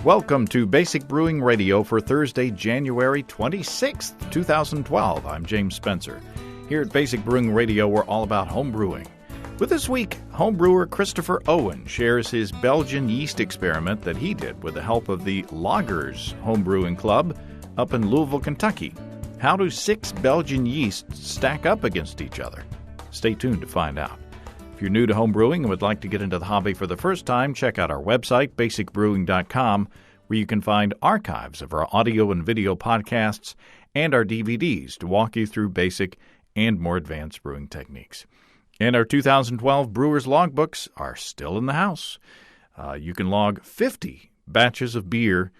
Welcome to Basic Brewing Radio for Thursday, January 26th, 2012. I'm James Spencer. Here at Basic Brewing Radio, we're all about home brewing. With this week, home brewer Christopher Owen shares his Belgian yeast experiment that he did with the help of the Loggers Home Brewing Club up in Louisville, Kentucky. How do 6 Belgian yeasts stack up against each other? Stay tuned to find out. If you're new to home brewing and would like to get into the hobby for the first time, check out our website, basicbrewing.com, where you can find archives of our audio and video podcasts and our DVDs to walk you through basic and more advanced brewing techniques. And our 2012 Brewers Logbooks are still in the house. You can log 50 batches of beer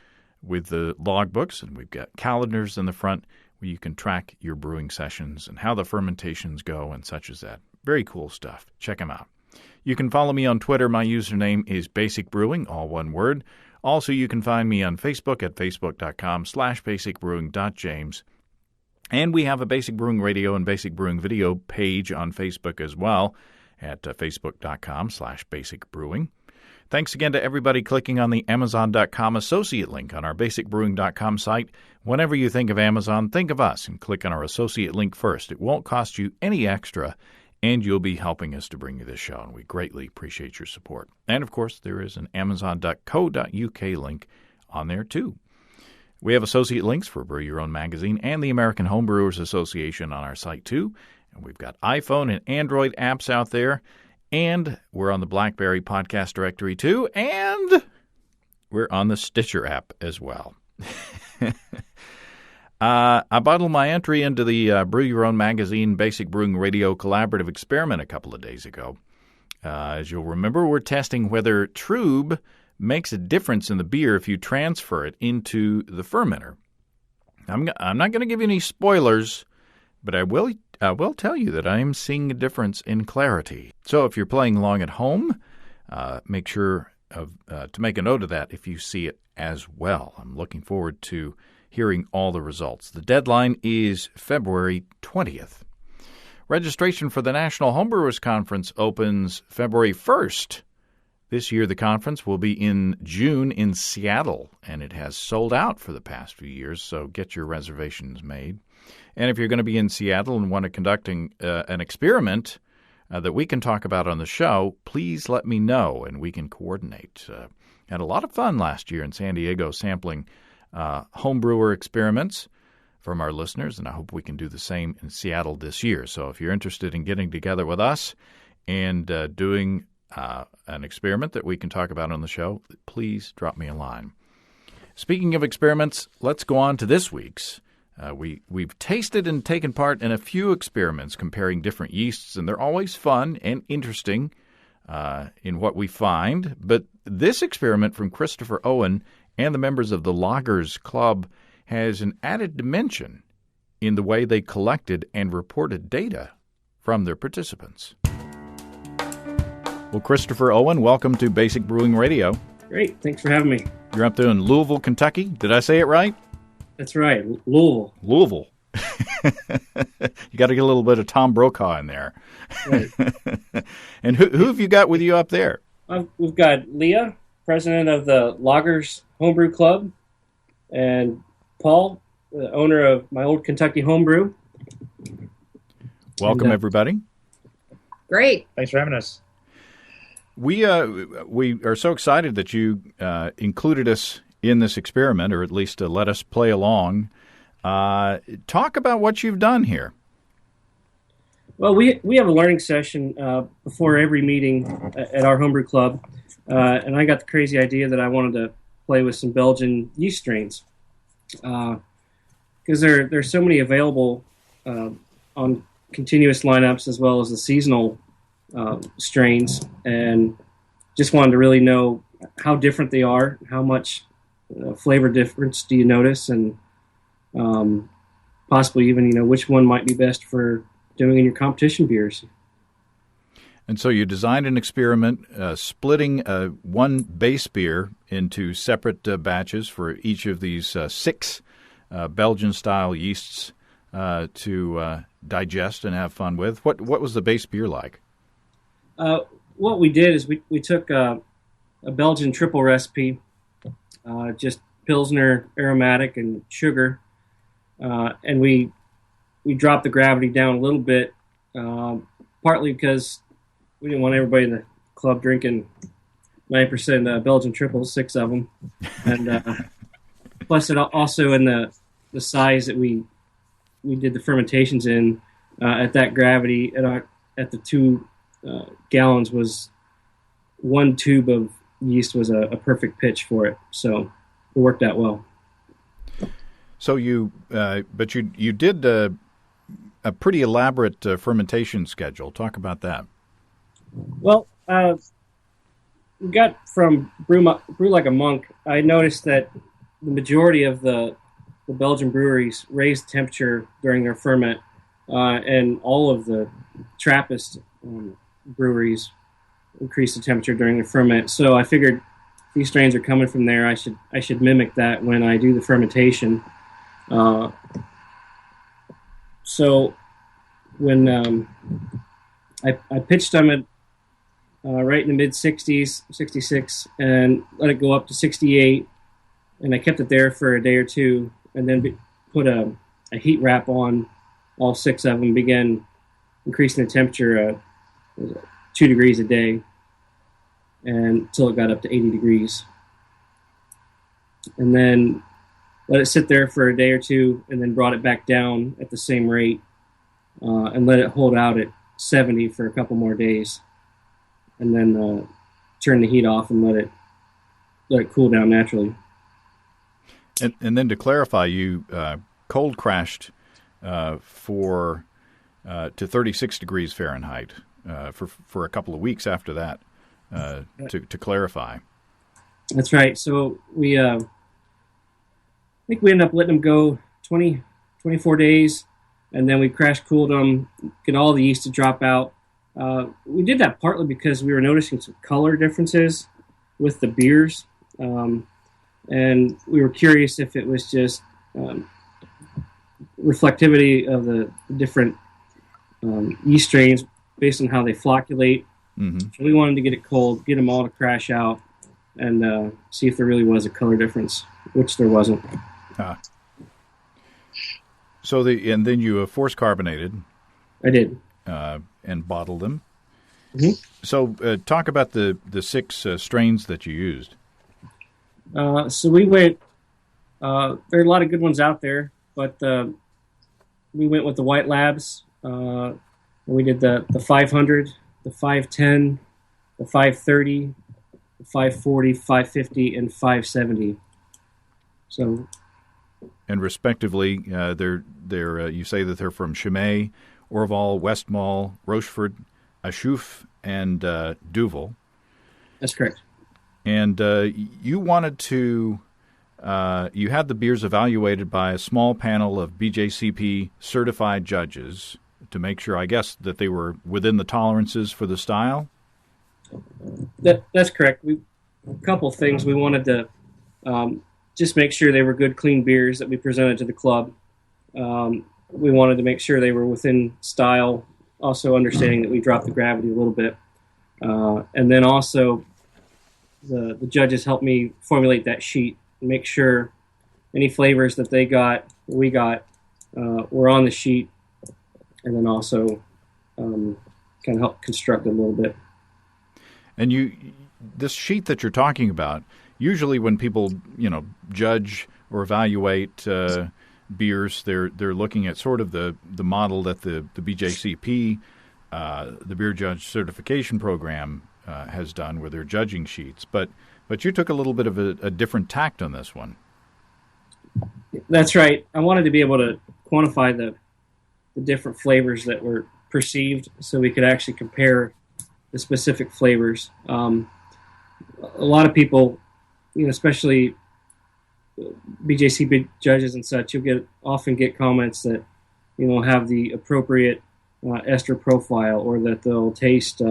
with the logbooks, and we've got calendars in the front where you can track your brewing sessions and how the fermentations go and such as that. Very cool stuff. Check them out. You can follow me on Twitter. My username is Basic Brewing, all one word. Also, you can find me on Facebook at facebook.com/basicbrewing.james. And we have a Basic Brewing Radio and Basic Brewing Video page on Facebook as well at facebook.com/basicbrewing. Thanks again to everybody clicking on the Amazon.com associate link on our basicbrewing.com site. Whenever you think of Amazon, think of us and click on our associate link first. It won't cost you any extra, and you'll be helping us to bring you this show, and we greatly appreciate your support. And, of course, there is an amazon.co.uk link on there, too. We have associate links for Brew Your Own magazine and the American Homebrewers Association on our site, too. And we've got iPhone and Android apps out there, and we're on the BlackBerry podcast directory, too, and we're on the Stitcher app as well. I bottled my entry into the Brew Your Own magazine Basic Brewing Radio Collaborative Experiment a couple of days ago. As you'll remember, we're testing whether Trub makes a difference in the beer if you transfer it into the fermenter. I'm not going to give you any spoilers, but I will tell you that I am seeing a difference in clarity. So if you're playing along at home, make sure to make a note of that if you see it as well. I'm looking forward to hearing all the results. The deadline is February 20th. Registration for the National Homebrewers Conference opens February 1st. This year, the conference will be in June in Seattle, and it has sold out for the past few years, so get your reservations made. And if you're going to be in Seattle and want to conduct an experiment that we can talk about on the show, please let me know, and we can coordinate. Had a lot of fun last year in San Diego sampling homebrewer experiments from our listeners, and I hope we can do the same in Seattle this year. So if you're interested in getting together with us and doing an experiment that we can talk about on the show, please drop me a line. Speaking of experiments, let's go on to this week's. We've tasted and taken part in a few experiments comparing different yeasts, and they're always fun and interesting in what we find. But this experiment from Christopher Owen and the members of the Loggers Club has an added dimension in the way they collected and reported data from their participants. Well, Christopher Owen, welcome to Basic Brewing Radio. Great. Thanks for having me. You're up there in Louisville, Kentucky. Did I say it right? That's right. Louisville. Louisville. You got to get a little bit of Tom Brokaw in there. Right. And who have you got with you up there? We've got Leah, president of the Loggers Homebrew Club, and Paul, the owner of my old Kentucky Homebrew. Welcome, everybody. Great. Thanks for having us. We are so excited that you included us in this experiment, or at least to let us play along. Talk about what you've done here. Well, we have a learning session before every meeting at our homebrew club, and I got the crazy idea that I wanted to play with some Belgian yeast strains because there's so many available on continuous lineups as well as the seasonal strains, and just wanted to really know how different they are, how much flavor difference do you notice, and possibly even which one might be best for doing in your competition beers. And so you designed an experiment splitting one base beer into separate batches for each of these 6 Belgian-style yeasts to digest and have fun with. What was the base beer like? What we did is we took a Belgian triple recipe just Pilsner aromatic and sugar. And we dropped the gravity down a little bit, partly because we didn't want everybody in the club drinking 9% Belgian triples, 6 of them, and plus it also in the size that we did the fermentations in at that gravity at the 2 gallons was 1 tube of yeast was a perfect pitch for it, so it worked out well. So you did a pretty elaborate fermentation schedule. Talk about that. Well, we got from Brew Like a Monk. I noticed that the majority of the Belgian breweries raised temperature during their ferment, and all of the Trappist breweries increased the temperature during the ferment. So I figured these strains are coming from there. I should mimic that when I do the fermentation. So when I pitched them at right in the mid 60s, 66, and let it go up to 68, and I kept it there for a day or two, and then put a heat wrap on all 6 of them, began increasing the temperature 2 degrees a day until it got up to 80 degrees. And then let it sit there for a day or two, and then brought it back down at the same rate, and let it hold out at 70 for a couple more days, and then turn the heat off and let it cool down naturally. And then to clarify, you cold crashed to 36 degrees Fahrenheit for a couple of weeks after that. To clarify, that's right. So we I think we ended up letting them go 24 days, and then we crash cooled them, get all the yeast to drop out. We did that partly because we were noticing some color differences with the beers, and we were curious if it was just reflectivity of the different yeast strains based on how they flocculate. Mm-hmm. So we wanted to get it cold, get them all to crash out, and see if there really was a color difference, which there wasn't. So and then you force carbonated. I did. And bottled them. Mm-hmm. So talk about the 6 strains that you used. So we went, there are a lot of good ones out there, but we went with the White Labs. And we did the 500, the 510, the 530, the 540, 550, and 570. So, and respectively, they're you say that they're from Chimay, Orval, Westmalle, Rochefort, Achouf, and Duvel. That's correct. And you wanted to, you had the beers evaluated by a small panel of BJCP certified judges to make sure, I guess, that they were within the tolerances for the style? That's correct. A couple of things. We wanted to just make sure they were good, clean beers that we presented to the club. We wanted to make sure they were within style, also understanding that we dropped the gravity a little bit. And then also the judges helped me formulate that sheet and make sure any flavors that we got, were on the sheet, and then also kind of help construct it a little bit. And this sheet that you're talking about, usually when people, judge or evaluate beers, they're looking at sort of the model that the BJCP, the Beer Judge Certification Program, has done, where they're judging sheets. But you took a little bit of a different tact on this one. That's right. I wanted to be able to quantify the different flavors that were perceived, so we could actually compare the specific flavors. A lot of people, especially BJCP judges and such, you'll often get comments that have the appropriate ester profile, or that they'll taste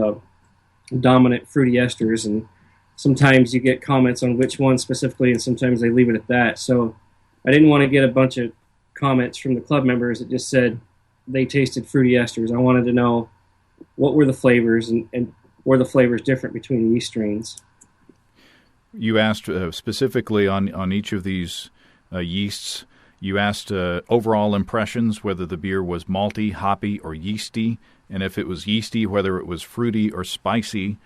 dominant fruity esters, and sometimes you get comments on which one specifically, and sometimes they leave it at that. So I didn't want to get a bunch of comments from the club members that just said they tasted fruity esters. I wanted to know what were the flavors, and were the flavors different between the yeast strains. You asked specifically on each of these yeasts. You asked overall impressions, whether the beer was malty, hoppy, or yeasty, and if it was yeasty, whether it was fruity or spicy.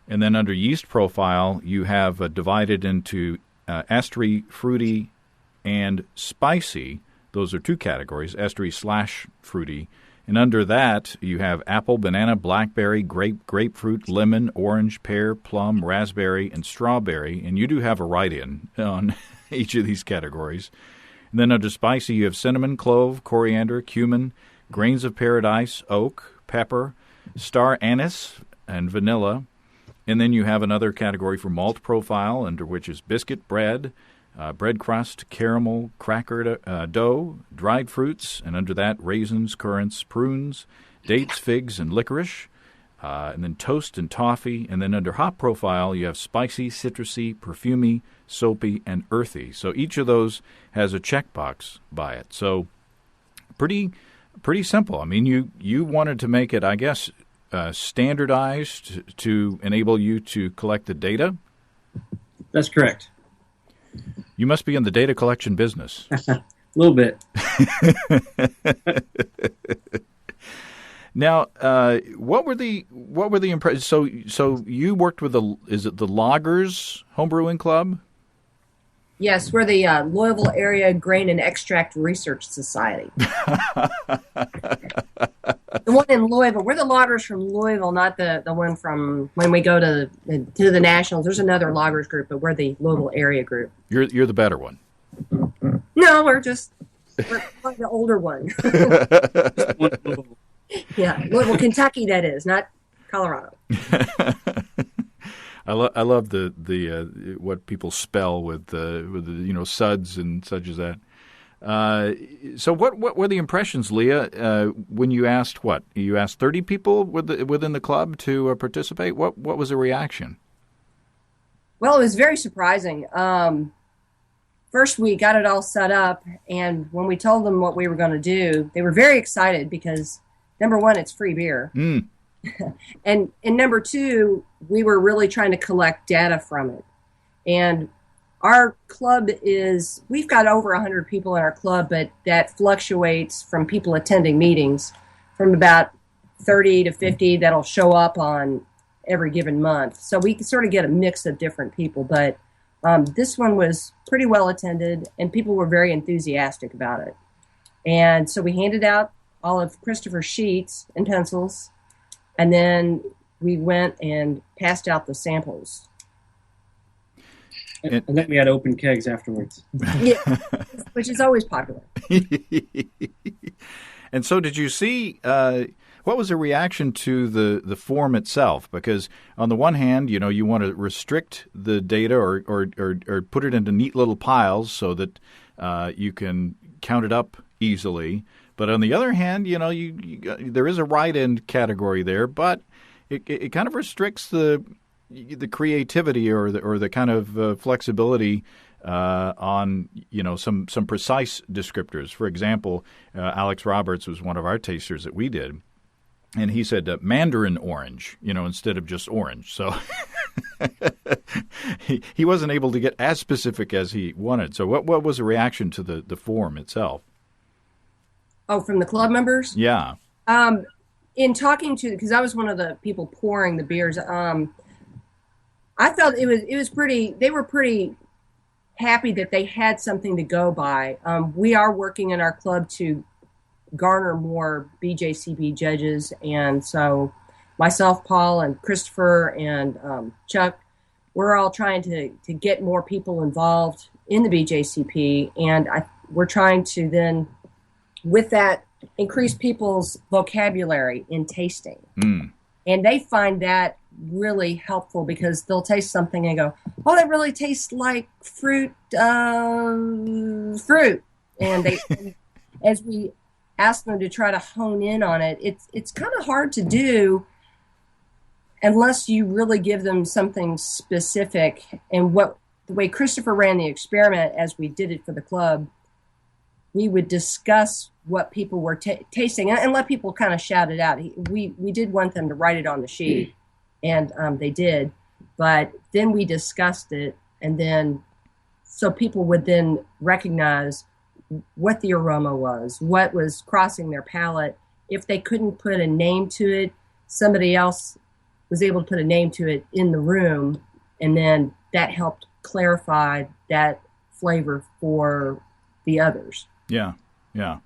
And then under yeast profile, you have divided into estery, fruity, and spicy. Those are two categories, estery/fruity. And under that, you have apple, banana, blackberry, grape, grapefruit, lemon, orange, pear, plum, raspberry, and strawberry. And you do have a write-in on each of these categories. And then under spicy, you have cinnamon, clove, coriander, cumin, grains of paradise, oak, pepper, star anise, and vanilla. And then you have another category for malt profile, under which is biscuit, bread, bread crust, caramel, cracker dough, dried fruits, and under that, raisins, currants, prunes, dates, figs, and licorice, and then toast and toffee. And then under hop profile, you have spicy, citrusy, perfumey, soapy, and earthy. So each of those has a checkbox by it. So pretty simple. I mean, you wanted to make it, I guess, standardized to enable you to collect the data? That's correct. You must be in the data collection business. A little bit. Now, what were the impressions? So you worked with the Loggers Homebrewing Club? Yes, we're the Louisville Area Grain and Extract Research Society. The one in Louisville. We're the loggers from Louisville, not the one from when we go to the Nationals. There's another loggers group, but we're the Louisville area group. You're the better one. No, we're the older one. Yeah, Louisville, Kentucky. That is not Colorado. I love the what people spell with the suds and such as that. So what were the impressions, Leah, when you asked what? You asked 30 people within the club to participate? What was the reaction? Well, it was very surprising. First, we got it all set up, and when we told them what we were going to do, they were very excited because, number one, it's free beer. Mm. and number two, we were really trying to collect data from it. And our club we've got over 100 people in our club, but that fluctuates from people attending meetings from about 30 to 50 that'll show up on every given month. So we can sort of get a mix of different people, but this one was pretty well attended, and people were very enthusiastic about it. And so we handed out all of Christopher's sheets and pencils, and then we went and passed out the samples. And then we had open kegs afterwards. Yeah, which is always popular. And so did you see, what was the reaction to the form itself? Because on the one hand, you want to restrict the data or put it into neat little piles so that you can count it up easily. But on the other hand, there is a write-in category there, but it kind of restricts the creativity or the kind of flexibility on some precise descriptors. For example, Alex Roberts was one of our tasters that we did, and he said mandarin orange, instead of just orange. So he wasn't able to get as specific as he wanted. So what was the reaction to the form itself? Oh, from the club members? Yeah. In talking to, because I was one of the people pouring the beers, I felt it was pretty. They were pretty happy that they had something to go by. We are working in our club to garner more BJCP judges, and so myself, Paul, and Christopher, and Chuck, we're all trying to get more people involved in the BJCP, and we're trying to then, with that, increase people's vocabulary in tasting. Mm. And they find that really helpful because they'll taste something and go, "Oh, that really tastes like fruit." And they, as we ask them to try to hone in on it, it's kind of hard to do unless you really give them something specific. And the way Christopher ran the experiment, as we did it for the club, we would discuss what people were tasting and let people kind of shout it out. We did want them to write it on the sheet, and they did. But then we discussed it, And then, so people would then recognize what the aroma was, what was crossing their palate. If they couldn't put a name to it, somebody else was able to put a name to it in the room, and then that helped clarify that flavor for the others. Yeah, yeah.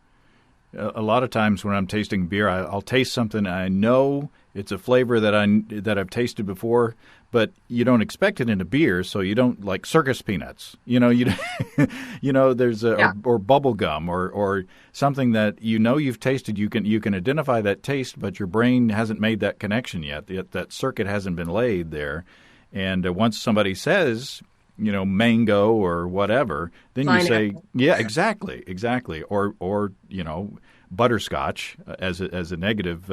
A lot of times when I'm tasting beer, I'll taste something I know it's a flavor that I've tasted before, but you don't expect it in a beer, so you don't, like circus peanuts. You know, there's or bubble gum or something that you've tasted. You can identify that taste, but your brain hasn't made that connection yet. That circuit hasn't been laid there, and once somebody says, mango or whatever, then you say, yeah, exactly, or butterscotch as a negative,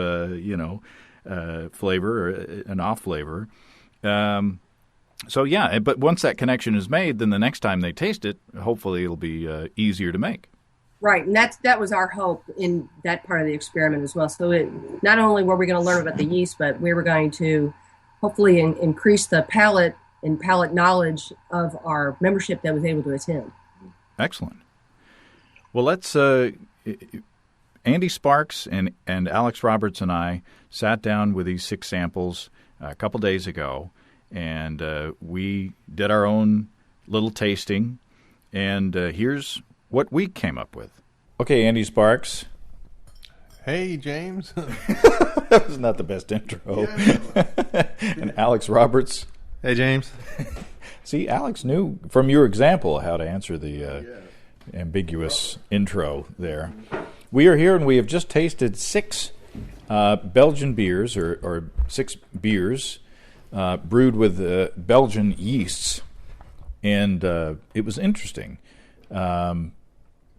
flavor or an off flavor. So yeah, but once that connection is made, then the next time they taste it, hopefully it'll be easier to make. Right, and that was our hope in that part of the experiment as well. So not only were we going to learn about the yeast, but we were going to hopefully increase the palate and palate knowledge of our membership that was able to attend. Excellent. Well, let's Andy Sparks and Alex Roberts and I sat down with these 6 samples a couple days ago, and we did our own little tasting, and here's what we came up with. Okay, Andy Sparks. Hey, James. That was not the best intro. Yeah. And Alex Roberts. Hey, James. See, Alex knew from your example how to answer the ambiguous intro there. We are here, and we have just tasted 6 Belgian beers, or 6 beers brewed with Belgian yeasts, and it was interesting.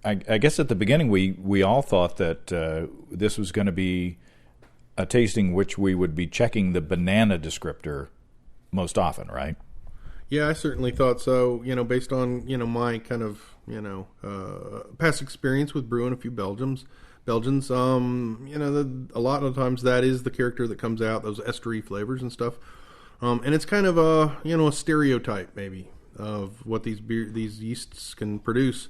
I guess at the beginning we all thought that this was going to be a tasting which we would be checking the banana descriptor most often, right? Yeah, I certainly thought so. Based on my kind of past experience with brewing a few Belgians. A lot of times that is the character that comes out, those estery flavors and stuff. And it's kind of a stereotype maybe of what these yeasts can produce.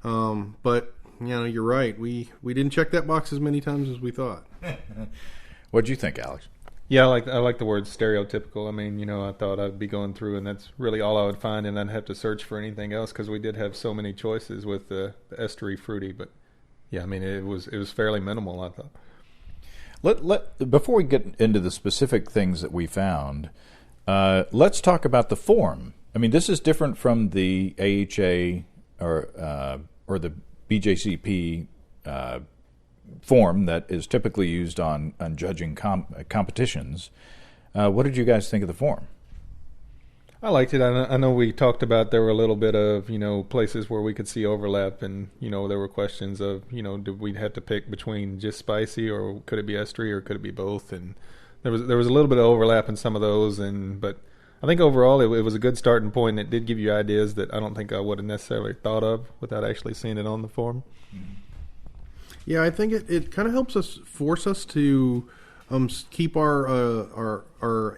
But you're right. We didn't check that box as many times as we thought. What'd you think, Alex? Yeah, I like the word stereotypical. I mean, I thought I'd be going through, and that's really all I would find, and I'd have to search for anything else because we did have so many choices with the estery fruity. But yeah, I mean, it was fairly minimal, I thought. Before we get into the specific things that we found, let's talk about the form. I mean, this is different from the AHA or the BJCP form that is typically used on judging competitions. What did you guys think of the form? I liked it. I know we talked about there were a little bit of, places where we could see overlap, and, there were questions of, did we have to pick between just spicy, or could it be estery, or could it be both? And there was a little bit of overlap in some of those, but I think overall it was a good starting point, and it did give you ideas that I don't think I would have necessarily thought of without actually seeing it on the form. Mm-hmm. Yeah, I think it kind of helps force us to keep our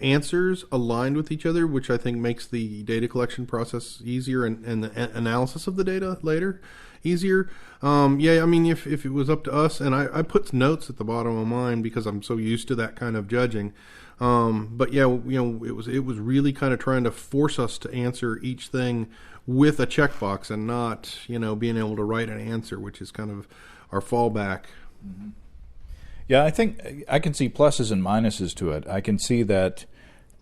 answers aligned with each other, which I think makes the data collection process easier and the analysis of the data later easier. I mean, if it was up to us, and I put notes at the bottom of mine because I'm so used to that kind of judging. But yeah, it was really kind of trying to force us to answer each thing with a checkbox and not, being able to write an answer, which is kind of our fallback. Mm-hmm. Yeah, I think I can see pluses and minuses to it. I can see that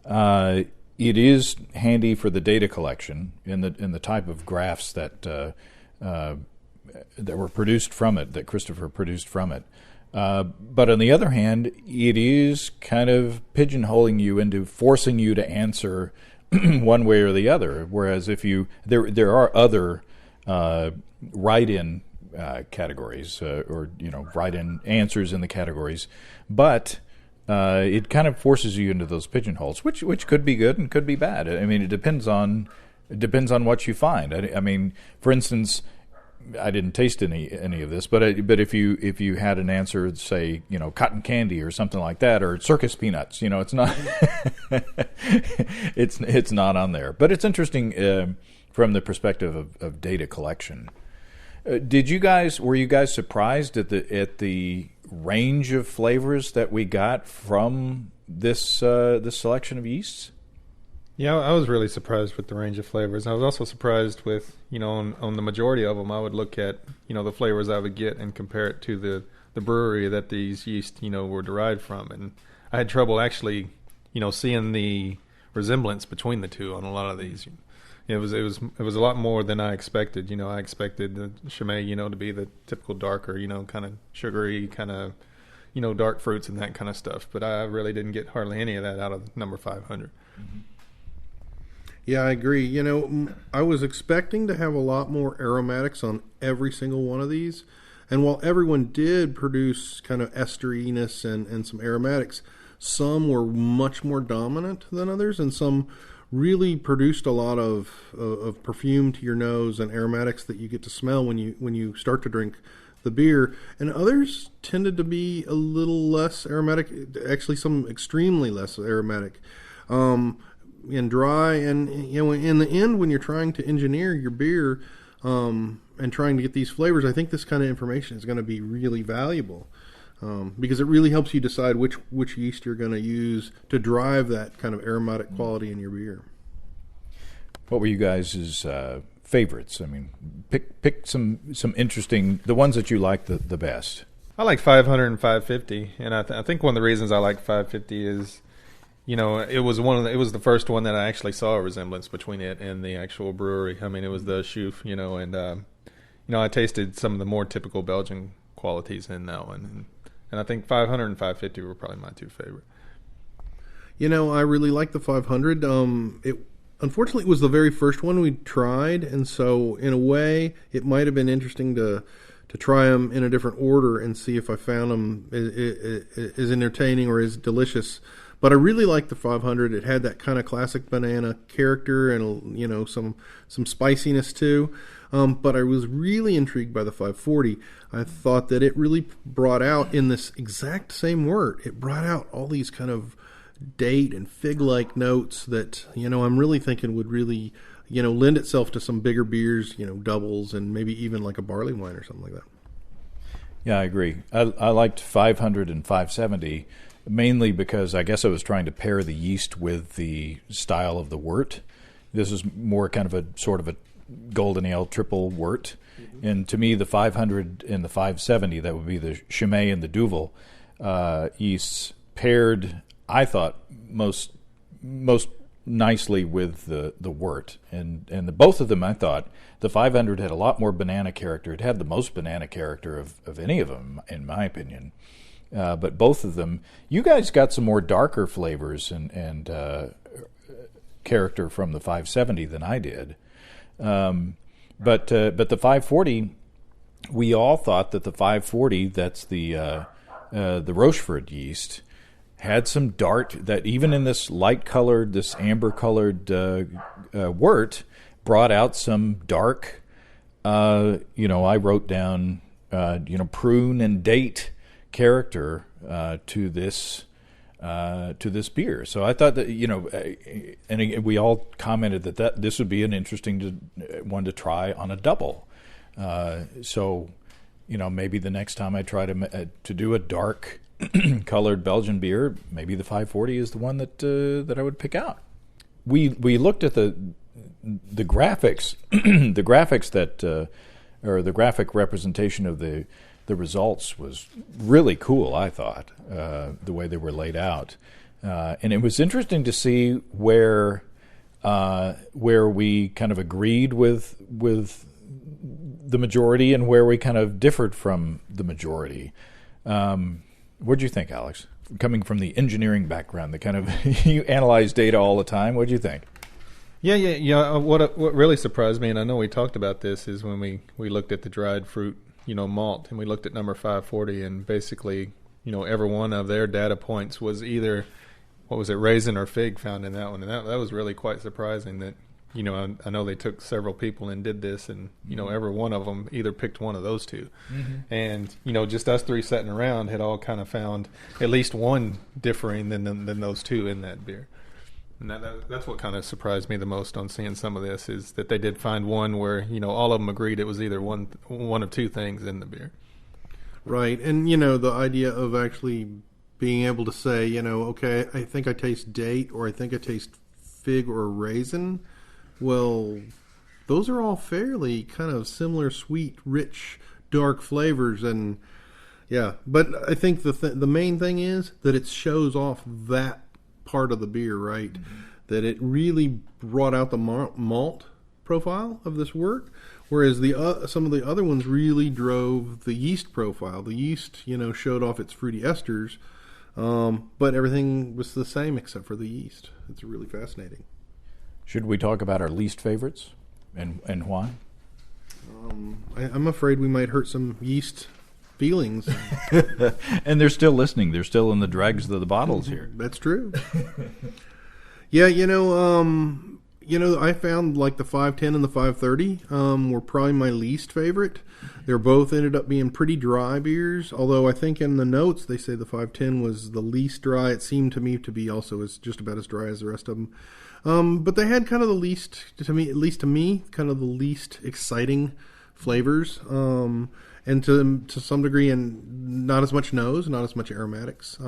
it is handy for the data collection in the type of graphs that were produced from it, that Christopher produced from it. But on the other hand, it is kind of pigeonholing you into forcing you to answer one way or the other. Whereas if there are other write-in categories or write-in answers in the categories, but it kind of forces you into those pigeonholes, which could be good and could be bad. I mean, it depends on what you find. I mean, for instance, I didn't taste any of this, but if you had an answer, say, cotton candy or something like that, or circus peanuts, it's not it's not on there. But it's interesting from the perspective of data collection. Were you guys surprised at the range of flavors that we got from this selection of yeasts? Yeah, I was really surprised with the range of flavors. I was also surprised with, on the majority of them, I would look at, the flavors I would get and compare it to the brewery that these yeast, were derived from. And I had trouble actually, seeing the resemblance between the two on a lot of these. It was a lot more than I expected. I expected the Chimay, to be the typical darker, kind of sugary, kind of, dark fruits and that kind of stuff. But I really didn't get hardly any of that out of number 500. Mm-hmm. Yeah, I agree. I was expecting to have a lot more aromatics on every single one of these. And while everyone did produce kind of esteriness and some aromatics, some were much more dominant than others, and some really produced a lot of perfume to your nose and aromatics that you get to smell when you start to drink the beer. And others tended to be a little less aromatic, actually some extremely less aromatic. And dry, and in the end, when you're trying to engineer your beer and trying to get these flavors, I think this kind of information is going to be really valuable because it really helps you decide which yeast you're going to use to drive that kind of aromatic quality in your beer. What were you guys' favorites? I mean, pick some interesting, the ones that you like the best. I like 500 and 550, and I think one of the reasons I like 550 is, it was the first one that I actually saw a resemblance between it and the actual brewery. I mean, it was the Schoof, and I tasted some of the more typical Belgian qualities in that one, and I think 500 and 550 were probably my two favorite. I really like the 500. Unfortunately, it was the very first one we tried, and so in a way, it might have been interesting to try them in a different order and see if I found them as entertaining or as delicious. But I really liked the 500. It had that kind of classic banana character and some spiciness too. But I was really intrigued by the 540. I thought that it really brought out in this exact same wort. It brought out all these kind of date and fig-like notes that I'm really thinking would really lend itself to some bigger beers, doubles, and maybe even like a barley wine or something like that. Yeah, I agree. I liked 500 and 570. Mainly because I guess I was trying to pair the yeast with the style of the wort. This is more kind of a sort of a golden ale triple wort. Mm-hmm. And to me, the 500 and the 570, that would be the Chimay and the Duvel yeasts, paired, I thought, most nicely with the wort. And both of them, I thought, the 500 had a lot more banana character. It had the most banana character of any of them, in my opinion. But both of them, you guys got some more darker flavors and character from the 570 than I did. But the 540, we all thought that the 540, that's the Rochefort yeast, had some dart that even in this light-colored, this amber-colored wort, brought out some dark. I wrote down prune and date character to this beer. So I thought that and we all commented that this would be an interesting one to try on a double. So maybe the next time I try to do a dark colored Belgian beer, maybe the 540 is the one that I would pick out. We looked at the graphics, the graphics that or the graphic representation of the results was really cool, I thought, the way they were laid out. And it was interesting to see where we kind of agreed with the majority and where we kind of differed from the majority. What did you think, Alex? Coming from the engineering background, the kind of you analyze data all the time. What did you think? Yeah. What really surprised me, and I know we talked about this, is when we looked at the dried fruit, malt, and we looked at number 540, and basically, every one of their data points was either, raisin or fig found in that one, and that was really quite surprising. That I know they took several people and did this, and every one of them either picked one of those two, and just us three sitting around had all kind of found at least one differing than those two in that beer. And that's what kind of surprised me the most on seeing some of this, is that they did find one where all of them agreed it was either one of two things in the beer. Right, and the idea of actually being able to say, okay, I think I taste date, or I think I taste fig or raisin. Well, those are all fairly kind of similar, sweet, rich, dark flavors, and yeah. But I think the main thing is that it shows off that part of the beer, right? That it really brought out the malt profile of this wort. Whereas some of the other ones really drove the yeast profile. The yeast, showed off its fruity esters, but everything was the same except for the yeast. It's really fascinating. Should we talk about our least favorites and why? I'm afraid we might hurt some yeast feelings. And they're still listening. They're still in the dregs of the bottles here. That's true. Yeah, I found like the 510 and the 530 were probably my least favorite. They both ended up being pretty dry beers, although I think in the notes they say the 510 was the least dry. It seemed to me to be also just about as dry as the rest of them. But they had kind of the least, to me, kind of the least exciting flavors, and to some degree, and not as much nose, not as much aromatics,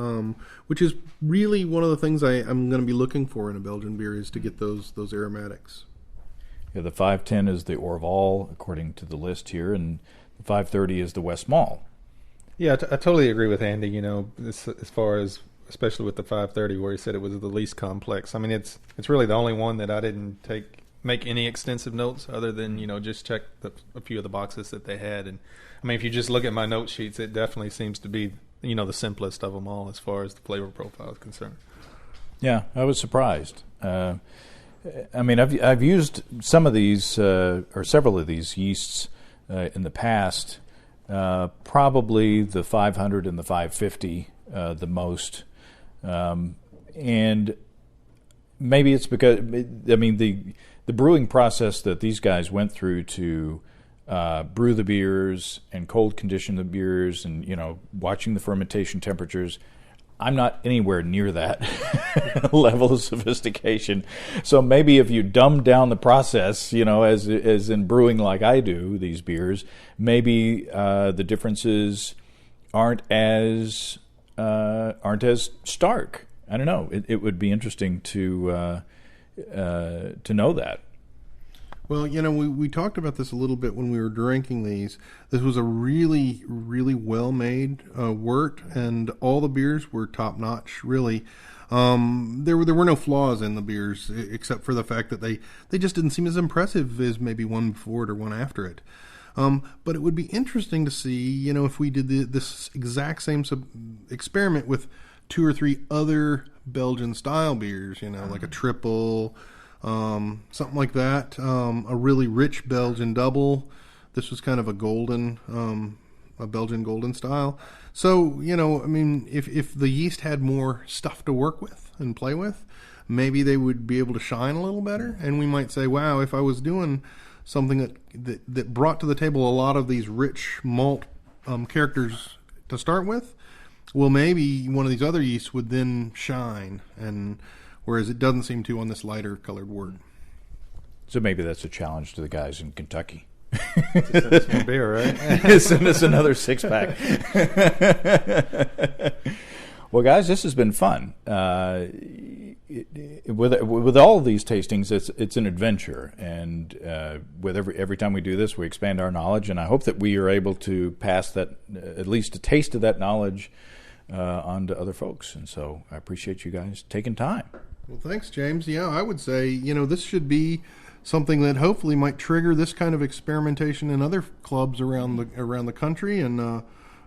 which is really one of the things I'm going to be looking for in a Belgian beer, is to get those aromatics. Yeah, the 510 is the Orval, according to the list here, and the 530 is the Westmalle. Yeah, I totally agree with Andy. As far as, especially with the 530, where he said it was the least complex. I mean, it's really the only one that I didn't make any extensive notes other than just check a few of the boxes that they had. And I mean, if you just look at my note sheets, it definitely seems to be the simplest of them all as far as the flavor profile is concerned. Yeah, I was surprised. I mean, I've used some of these or several of these yeasts in the past. Probably the 500 and the 550 the most. And maybe it's because, I mean, the brewing process that these guys went through to brew the beers and cold condition the beers and, watching the fermentation temperatures, I'm not anywhere near that level of sophistication. So maybe if you dumb down the process, as in brewing like I do these beers, maybe the differences aren't as stark. I don't know. It would be interesting to know that. Well, we talked about this a little bit when we were drinking these. This was a really, really well-made wort, and all the beers were top-notch, really. There were no flaws in the beers, except for the fact that they just didn't seem as impressive as maybe one before it or one after it. But it would be interesting to see, if we did this exact same experiment with 2 or 3 other Belgian-style beers, like a triple, something like that, a really rich Belgian double. This was kind of a Belgian golden style. So, I mean, if the yeast had more stuff to work with and play with, maybe they would be able to shine a little better. And we might say, wow, if I was doing something that brought to the table a lot of these rich malt characters to start with, well, maybe one of these other yeasts would then shine, and whereas it doesn't seem to on this lighter colored wort. So maybe that's a challenge to the guys in Kentucky. Send us more beer, right? Send us another 6-pack. Well, guys, this has been fun. With all of these tastings, it's an adventure, and with every time we do this, we expand our knowledge, and I hope that we are able to pass that, at least a taste of that knowledge, on to other folks. And so I appreciate you guys taking time. Well, thanks, James. Yeah, I would say, this should be something that hopefully might trigger this kind of experimentation in other clubs around the country. And,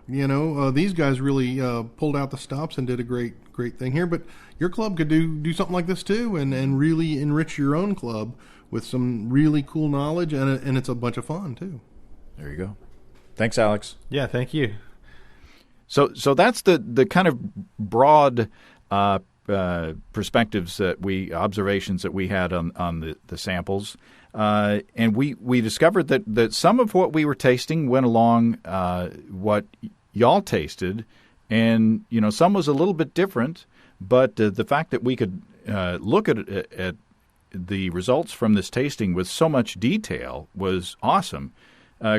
these guys really pulled out the stops and did a great thing here. But your club could do something like this too, and really enrich your own club with some really cool knowledge, and it's a bunch of fun too. There you go. Thanks, Alex. Yeah, thank you. So that's the kind of broad perspectives observations that we had on the samples, and we discovered that some of what we were tasting went along what y'all tasted, and some was a little bit different. But the fact that we could look at the results from this tasting with so much detail was awesome.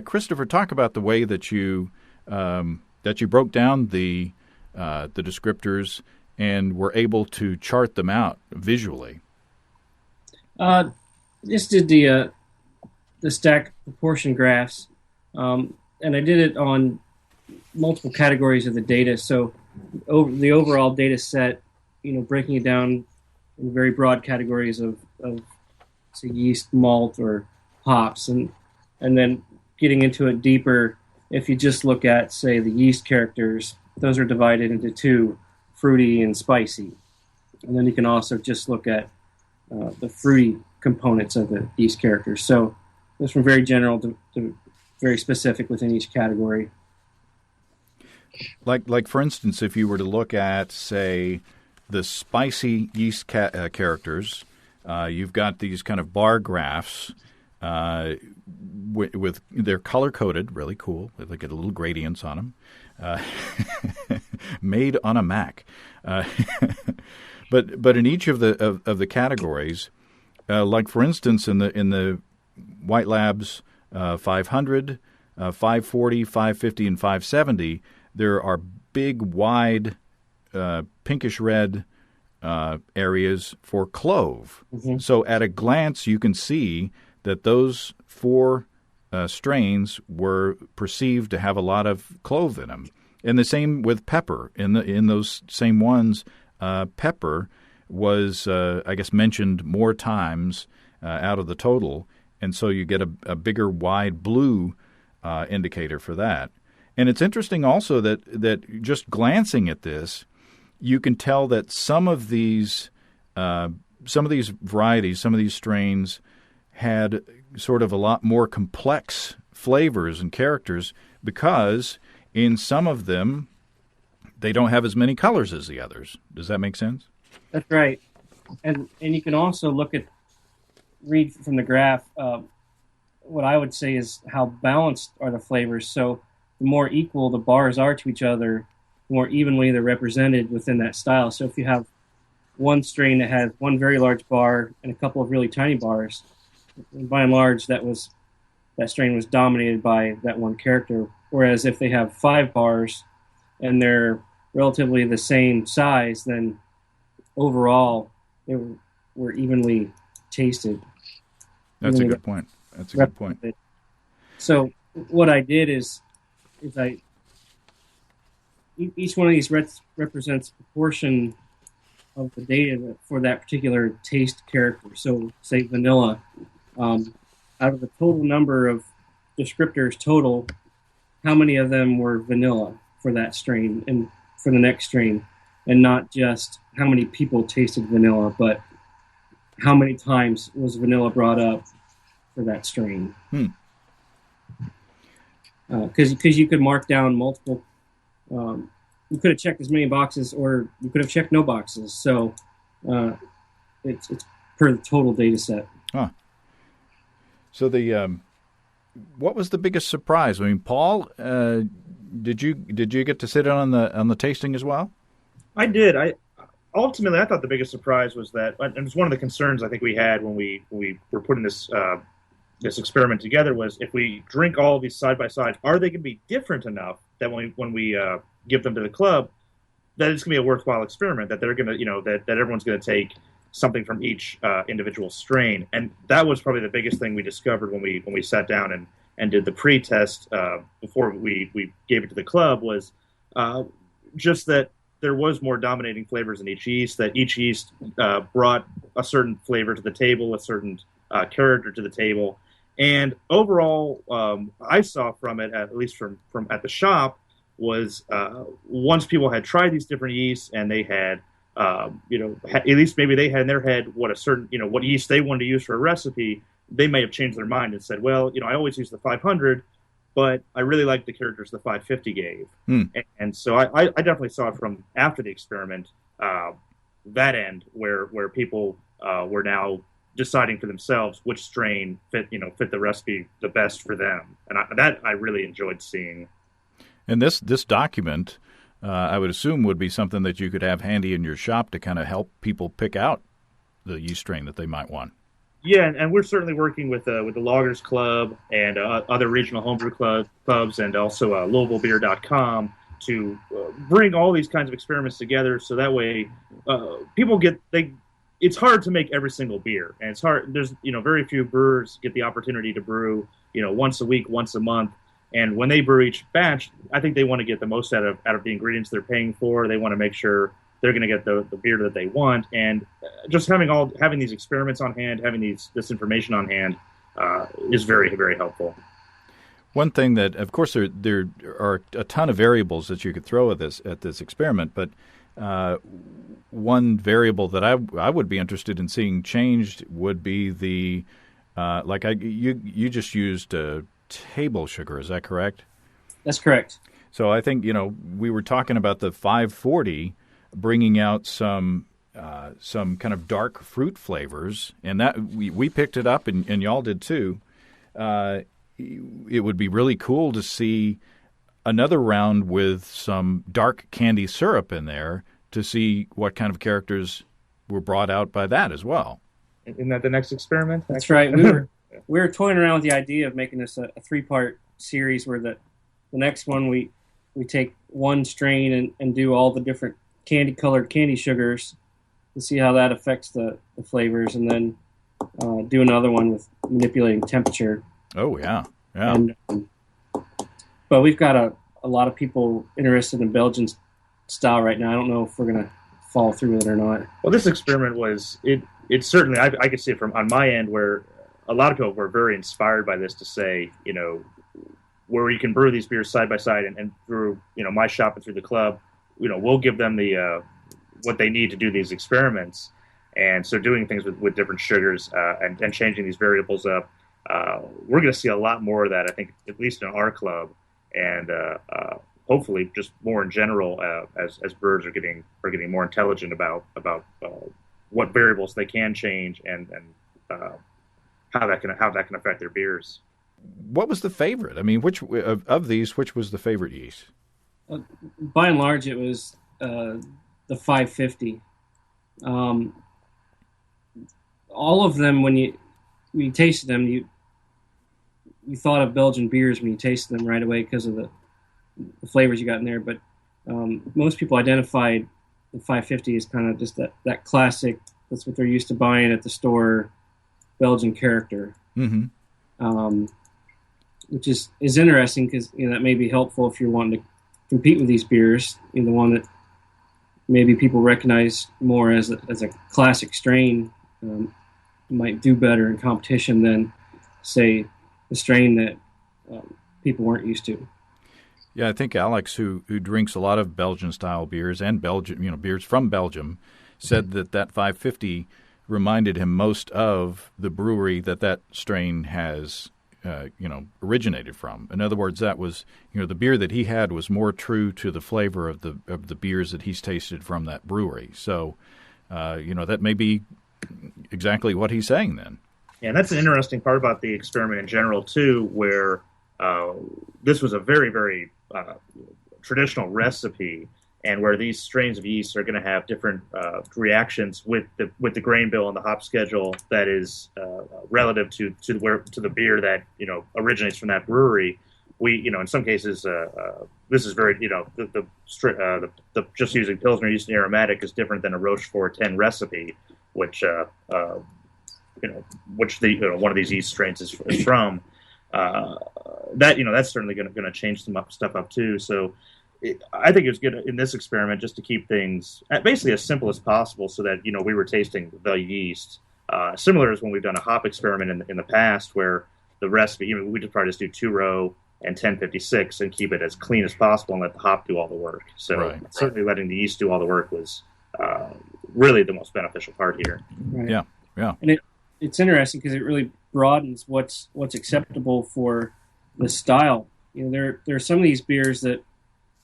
Christopher, talk about the way that you broke down the descriptors and were able to chart them out visually. Just did the stack proportion graphs, and I did it on multiple categories of the data. So the overall data set, breaking it down in very broad categories of say yeast, malt, or hops, and then getting into it deeper. If you just look at, say, the yeast characters, those are divided into two, fruity and spicy. And then you can also just look at the fruity components of the yeast characters. So it's from very general to very specific within each category. Like for instance, if you were to look at, say, the spicy yeast characters, you've got these kind of bar graphs with they're color coded, really cool. They get a little gradients on them, made on a Mac. But in each of the categories, like for instance in the White Labs 500, 540, 550, and 570, there are big, wide, pinkish red areas for clove. Mm-hmm. So at a glance, you can see that those four strains were perceived to have a lot of clove in them. And the same with pepper. In those same ones, pepper was, I guess, mentioned more times out of the total. And so you get a bigger, wide blue indicator for that. And it's interesting also that just glancing at this, you can tell that some of these varieties, some of these strains had sort of a lot more complex flavors and characters because in some of them they don't have as many colors as the others. Does that make sense? That's right. And you can also read from the graph, what I would say is how balanced are the flavors. So the more equal the bars are to each other, the more evenly they're represented within that style. So if you have one strain that has one very large bar and a couple of really tiny bars, by and large, that strain was dominated by that one character. Whereas if they have 5 bars and they're relatively the same size, then overall they were evenly tasted. That's a good point. That's a good point. So what I did is each one of these represents a proportion of the data for that particular taste character. So say vanilla. Out of the total number of descriptors total, how many of them were vanilla for that strain and for the next strain, and not just how many people tasted vanilla, but how many times was vanilla brought up for that strain. Because you could mark down multiple, you could have checked as many boxes or you could have checked no boxes. So it's per the total data set. Huh. So what was the biggest surprise? I mean, Paul, did you get to sit in on the tasting as well? I did. Ultimately, I thought the biggest surprise was that, and it was one of the concerns I think we had when we were putting this experiment together, was if we drink all of these side by side, are they going to be different enough that when we give them to the club, that it's going to be a worthwhile experiment, that they're going to, that everyone's going to take something from each individual strain. And that was probably the biggest thing we discovered when we sat down and did the pre-test before we gave it to the club, was just that there was more dominating flavors in each yeast, that each yeast brought a certain flavor to the table, a certain character to the table. And overall, I saw from it, at least from at the shop, was once people had tried these different yeasts and they had, at least maybe they had in their head what a certain, what yeast they wanted to use for a recipe, they may have changed their mind and said, well, I always use the 500, but I really like the characters the 550 gave. And so I definitely saw it from after the experiment, that end where people were now deciding for themselves which strain fit the recipe the best for them, and I really enjoyed seeing. And this document, I would assume, would be something that you could have handy in your shop to kind of help people pick out the yeast strain that they might want. Yeah, and we're certainly working with the Loggers Club and other regional homebrew clubs, and also LouisvilleBeer.com to bring all these kinds of experiments together, so that way people it's hard to make every single beer, and it's hard. There's very few brewers get the opportunity to brew once a week, once a month, and when they brew each batch, I think they want to get the most out of the ingredients they're paying for. They want to make sure they're going to get the beer that they want, and just having these experiments on hand, having this information on hand is very, very helpful. One thing that, of course, there are a ton of variables that you could throw at this experiment, but one variable that I would be interested in seeing changed would be the you just used table sugar. Is that correct? That's correct. So I think we were talking about the 540 bringing out some kind of dark fruit flavors, and that we picked it up, and y'all did too. It would be really cool to see another round with some dark candy syrup in there to see what kind of characters were brought out by that as well. Isn't that the next experiment? That's right. We were toying around with the idea of making this a 3-part series where the next one we take one strain and do all the different candy-colored candy sugars to see how that affects the flavors, and then do another one with manipulating temperature. Oh, yeah. And, but we've got a lot of people interested in Belgian style right now. I don't know if we're going to follow through with it or not. Well, this experiment it's certainly, I could see it from on my end where a lot of people were very inspired by this to say, where you can brew these beers side by side and through, my shop and through the club, we'll give them the what they need to do these experiments. And so doing things with different sugars and changing these variables up, we're going to see a lot more of that, I think, at least in our club, and hopefully just more in general as brewers are getting more intelligent about what variables they can change and how that can affect their beers. What was the favorite? I mean, which of these, which was the favorite yeast? By and large, it was the 550. All of them, when you tasted them, you thought of Belgian beers when you tasted them right away because of the flavors you got in there. But most people identified the 550 as kind of just that classic. That's what they're used to buying at the store, Belgian character. Mm-hmm. Which is interesting because that may be helpful if you're wanting to compete with these beers. The one that maybe people recognize more as a classic strain might do better in competition than, say, the strain that people weren't used to. Yeah, I think Alex, who drinks a lot of Belgian-style beers and beers from Belgium, said that 550 reminded him most of the brewery that strain has originated from. In other words, that was, the beer that he had was more true to the flavor of the beers that he's tasted from that brewery. So, that may be exactly what he's saying then. Yeah, and that's an interesting part about the experiment in general, too, where this was a very, very traditional recipe, and where these strains of yeast are going to have different reactions with the grain bill and the hop schedule that is relative to the beer that originates from that brewery. We in some cases this is very the just using Pilsner yeast and aromatic is different than a Rochefort 10 recipe, which which one of these yeast strains is from. That's certainly going to change some stuff up too. So I think it was good in this experiment just to keep things basically as simple as possible, so that we were tasting the yeast. Similar as when we've done a hop experiment in the past, where the recipe we just probably just do 2-row and 1056 and keep it as clean as possible and let the hop do all the work. So certainly letting the yeast do all the work was really the most beneficial part here. Right. Yeah. And it's interesting because it really broadens what's acceptable for the style. There are some of these beers that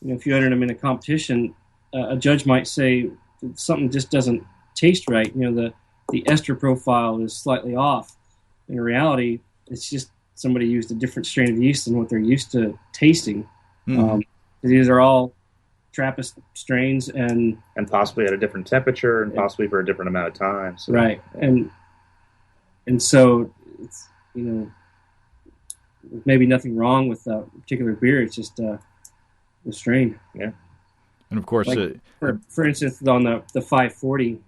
if you entered them in a competition, a judge might say something just doesn't taste right. The ester profile is slightly off. In reality, it's just somebody used a different strain of yeast than what they're used to tasting. Mm-hmm. These are all Trappist strains, and possibly at a different temperature, and possibly for a different amount of time. So. Right, and so it's maybe nothing wrong with a particular beer. It's just the strain. Yeah, and of course, for instance, on the 540,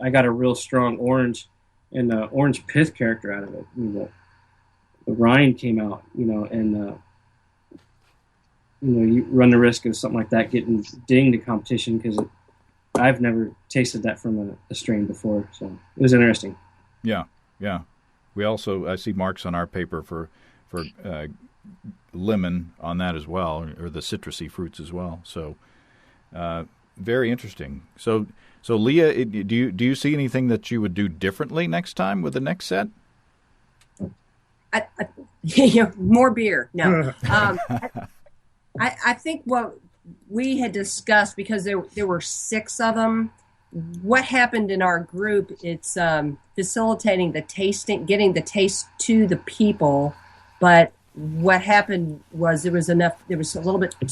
I got a real strong orange and orange pith character out of it. The rind came out, and you run the risk of something like that getting dinged to competition because I've never tasted that from a strain before. So it was interesting. Yeah. We also, I see marks on our paper for lemon on that as well, or the citrusy fruits as well. So very interesting. So Leah, do you see anything that you would do differently next time with the next set? More beer. No. I think what we had discussed, because there were 6 of them, what happened in our group, it's facilitating the tasting, getting the taste to the people. But what happened was it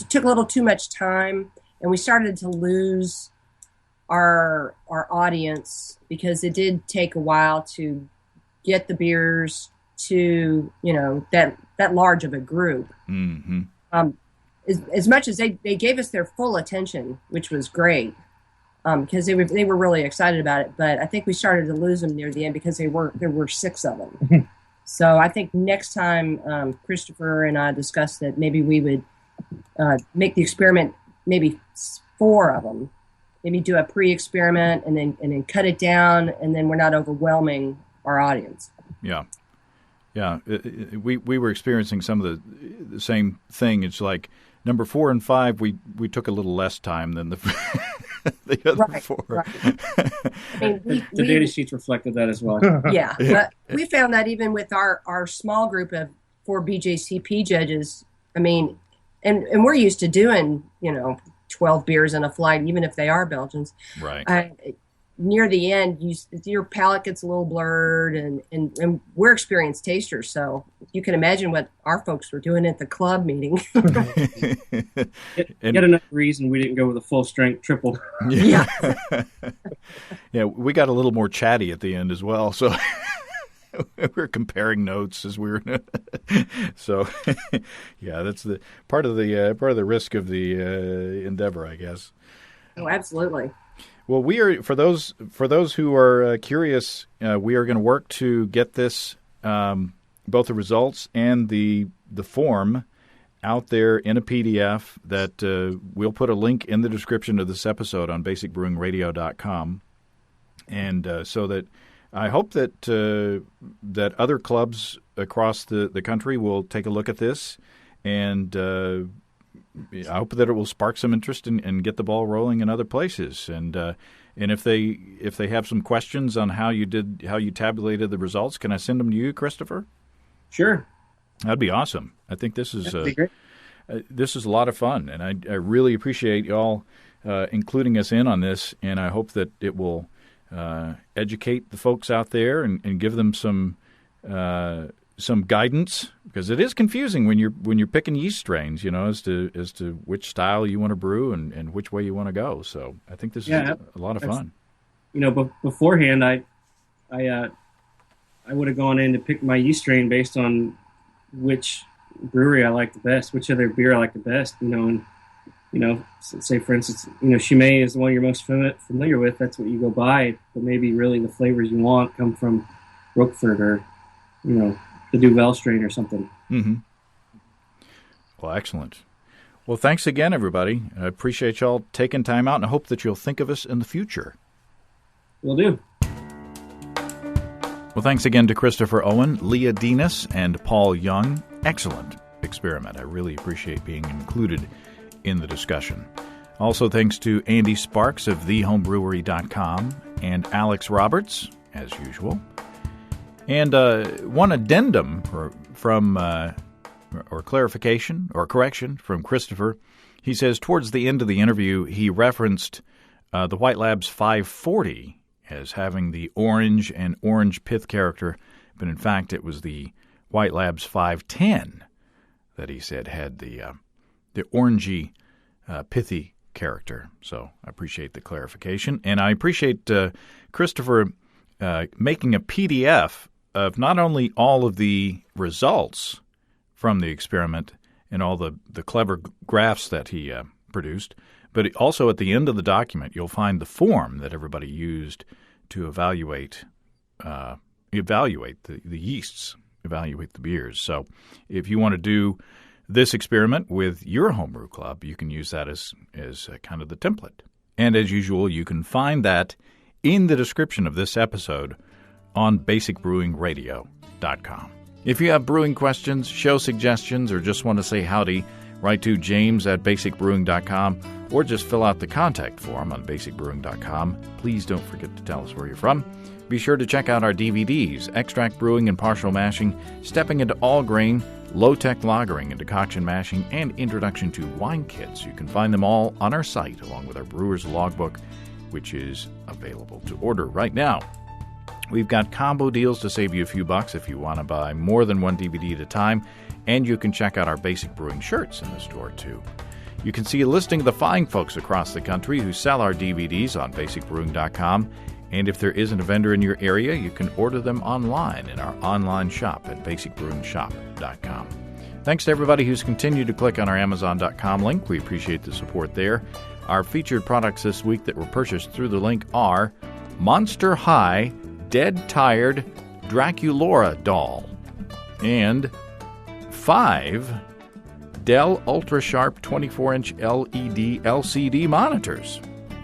took a little too much time, and we started to lose our audience, because it did take a while to get the beers to, that large of a group. Mm-hmm. As much as they gave us their full attention, which was great, because they were really excited about it. But I think we started to lose them near the end because there were 6 of them. So I think next time Christopher and I discussed that maybe we would make the experiment, maybe 4 of them, maybe do a pre-experiment and then cut it down, and then we're not overwhelming our audience. Yeah. We were experiencing some of the same thing. It's like number 4 and 5, we took a little less time than the other 4. Right. I mean, the data sheets reflected that as well. Yeah, but we found that even with our small group of 4 BJCP judges, I mean, and we're used to doing 12 beers in a flight, even if they are Belgians. Right. Near the end, your palate gets a little blurred, and we're experienced tasters, so you can imagine what our folks were doing at the club meeting. Yet another reason we didn't go with a full strength triple. Yeah. Yeah, we got a little more chatty at the end as well, so we were comparing notes as we were. So, yeah, that's the part of the risk of the endeavor, I guess. Oh, absolutely. Well, we are for those who are curious. We are going to work to get this, both the results and the form, out there in a PDF that we'll put a link in the description of this episode on basicbrewingradio.com, and so that I hope that that other clubs across the country will take a look at this, and I hope that it will spark some interest and get the ball rolling in other places. And if they have some questions on how you tabulated the results, can I send them to you, Christopher? Sure. That'd be awesome. I think this is great. This is a lot of fun, and I really appreciate y'all including us in on this. And I hope that it will educate the folks out there and give them some guidance, because it is confusing when you're picking yeast strains, as to which style you want to brew and which way you want to go. So I think this is a lot of fun. Beforehand, I would have gone in to pick my yeast strain based on which brewery I like the best, which other beer I like the best, say for instance, Chimay is the one you're most familiar with. That's what you go by, but maybe really the flavors you want come from Roquefort or, the Duvel strain or something. Mm-hmm. Well, excellent. Well, thanks again, everybody. I appreciate y'all taking time out, and I hope that you'll think of us in the future. Will do. Well, thanks again to Christopher Owen, Leah Dinas, and Paul Young. Excellent experiment. I really appreciate being included in the discussion. Also, thanks to Andy Sparks of thehomebrewery.com and Alex Roberts, as usual. And one addendum from clarification or correction from Christopher. He says towards the end of the interview, he referenced the White Labs 540 as having the orange and orange pith character, but in fact it was the White Labs 510 that he said had the orangey, pithy character. So I appreciate the clarification. And I appreciate Christopher making a PDF of not only all of the results from the experiment and all the clever graphs that he produced, but also at the end of the document you'll find the form that everybody used to evaluate the yeasts, evaluate the beers. So if you want to do this experiment with your homebrew club, you can use that as kind of the template. And as usual, you can find that in the description of this episode on basicbrewingradio.com. If you have brewing questions, show suggestions, or just want to say howdy, write to james@basicbrewing.com or just fill out the contact form on basicbrewing.com. Please don't forget to tell us where you're from. Be sure to check out our DVDs, Extract Brewing and Partial Mashing, Stepping into All Grain, Low-Tech Lagering and Decoction Mashing, and Introduction to Wine Kits. You can find them all on our site, along with our Brewer's Logbook, which is available to order right now. We've got combo deals to save you a few bucks if you want to buy more than one DVD at a time, and you can check out our Basic Brewing shirts in the store, too. You can see a listing of the fine folks across the country who sell our DVDs on basicbrewing.com, and if there isn't a vendor in your area, you can order them online in our online shop at basicbrewingshop.com. Thanks to everybody who's continued to click on our Amazon.com link. We appreciate the support there. Our featured products this week that were purchased through the link are Monster High Dead Tired Draculora Doll and 5 Dell Ultra Sharp 24-inch LED LCD monitors.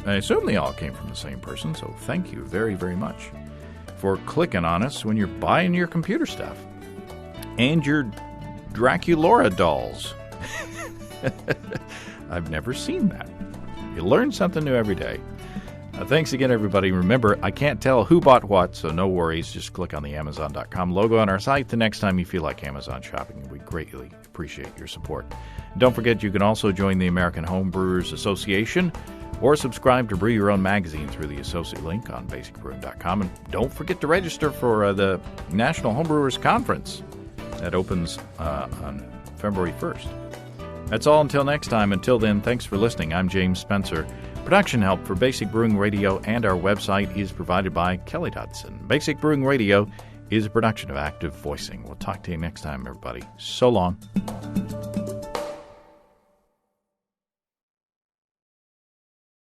I assume they all came from the same person, so thank you very, very much for clicking on us when you're buying your computer stuff and your Draculora dolls. I've never seen that. You learn something new every day. Thanks again, everybody. Remember, I can't tell who bought what, so no worries. Just click on the Amazon.com logo on our site the next time you feel like Amazon shopping. We greatly appreciate your support. Don't forget, you can also join the American Homebrewers Association or subscribe to Brew Your Own magazine through the associate link on basicbrewing.com. And don't forget to register for the National Homebrewers Conference. That opens on February 1st. That's all until next time. Until then, thanks for listening. I'm James Spencer. Production help for Basic Brewing Radio and our website is provided by Kelly Dodson. Basic Brewing Radio is a production of Active Voicing. We'll talk to you next time, everybody. So long.